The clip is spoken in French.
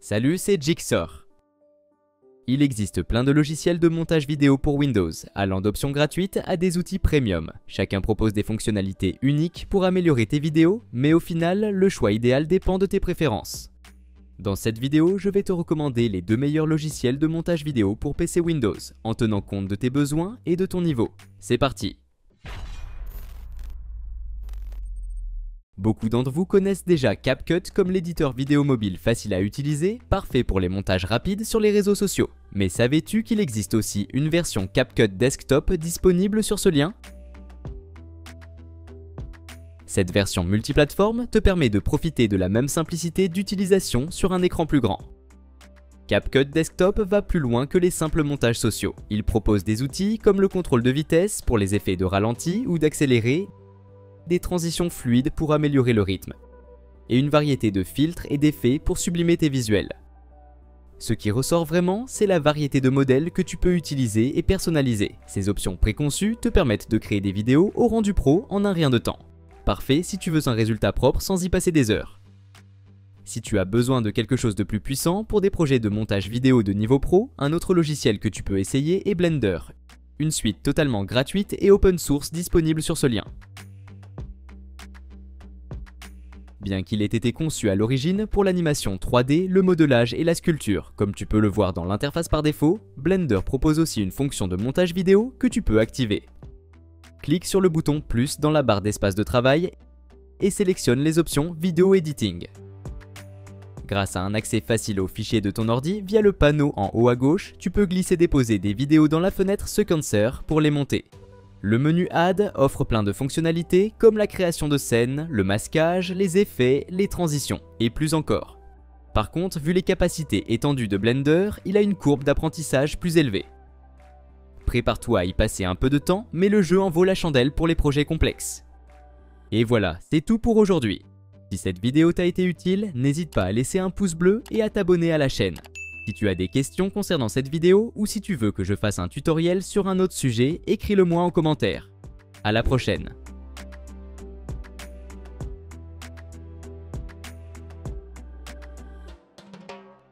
Salut, c'est Jigsaw. Il existe plein de logiciels de montage vidéo pour Windows, allant d'options gratuites à des outils premium. Chacun propose des fonctionnalités uniques pour améliorer tes vidéos, mais au final, le choix idéal dépend de tes préférences. Dans cette vidéo, je vais te recommander les 2 meilleurs logiciels de montage vidéo pour PC Windows, en tenant compte de tes besoins et de ton niveau. C'est parti! Beaucoup d'entre vous connaissent déjà CapCut comme l'éditeur vidéo mobile facile à utiliser, parfait pour les montages rapides sur les réseaux sociaux. Mais savais-tu qu'il existe aussi une version CapCut Desktop disponible sur ce lien? Cette version multiplateforme te permet de profiter de la même simplicité d'utilisation sur un écran plus grand. CapCut Desktop va plus loin que les simples montages sociaux. Il propose des outils comme le contrôle de vitesse pour les effets de ralenti ou d'accéléré, des transitions fluides pour améliorer le rythme, et une variété de filtres et d'effets pour sublimer tes visuels. Ce qui ressort vraiment, c'est la variété de modèles que tu peux utiliser et personnaliser. Ces options préconçues te permettent de créer des vidéos au rendu pro en un rien de temps. Parfait si tu veux un résultat propre sans y passer des heures. Si tu as besoin de quelque chose de plus puissant pour des projets de montage vidéo de niveau pro, un autre logiciel que tu peux essayer est Blender, une suite totalement gratuite et open source disponible sur ce lien. Bien qu'il ait été conçu à l'origine pour l'animation 3D, le modelage et la sculpture, comme tu peux le voir dans l'interface par défaut, Blender propose aussi une fonction de montage vidéo que tu peux activer. Clique sur le bouton plus dans la barre d'espace de travail et sélectionne les options Video Editing. Grâce à un accès facile aux fichiers de ton ordi via le panneau en haut à gauche, tu peux glisser-déposer des vidéos dans la fenêtre Sequencer pour les monter. Le menu Add offre plein de fonctionnalités comme la création de scènes, le masquage, les effets, les transitions et plus encore. Par contre, vu les capacités étendues de Blender, il a une courbe d'apprentissage plus élevée. Prépare-toi à y passer un peu de temps, mais le jeu en vaut la chandelle pour les projets complexes. Et voilà, c'est tout pour aujourd'hui. Si cette vidéo t'a été utile, n'hésite pas à laisser un pouce bleu et à t'abonner à la chaîne. Si tu as des questions concernant cette vidéo ou si tu veux que je fasse un tutoriel sur un autre sujet, écris-le moi en commentaire. À la prochaine.